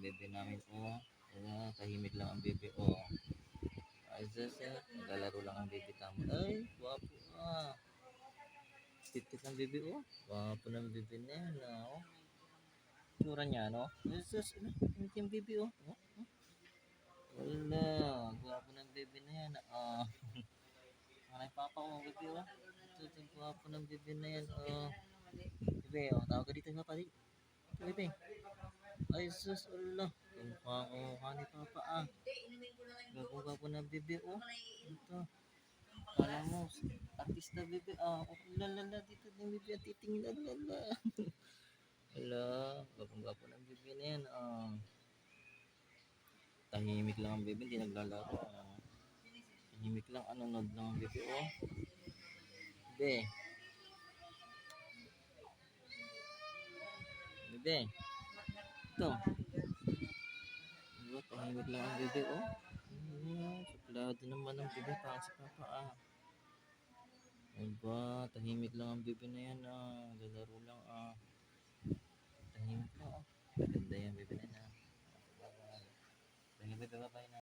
bebe namin. Oh. Ayan, tahimik lang ang bebe. Oh. Ay, sus, naglalaro lang ang bebe tamo. Ay, guwapo ah. Titit ng bebe, oh. Guwapo ng bebe na yan, oh. Tsura niya, no? Ay, sus, ano yung bebe, oh. Oh, oh. Wala, guwapo ng bebe na yan, ah. Ay, papa ko, bebe, oh. Ito, guwapo ng bebe na yan, oh. Bebe, oh, tawag ka dito, papa, di. Ito, bebe. Ay, sus, ala. Kumukha ni papa, ah. Gwapo-gwapo ng bebe, oh. Ito. Kala mo, artista bebe, ah. Oh, lalala, dito ng bebe, at titingin, lalala. Ala, gwapo-gwapo ng bebe na yan, ah. Tahimik lang ang bebe, hindi naglalaro, ah. Tahimik lang, nanonood lang ang bebe, oh. Bebe. Bebe. Ito. Diba, tahimik lang ang bebe, oh. Suplado naman ang bebe, parang si papa, ah. Aba, tahimik lang ang bebe na yan, ah. Lalaro lang, ah. Tahimik lang, ah. Maganda yan, bebe na yan, ah. Bye-bye. Bye-bye, bye-bye na.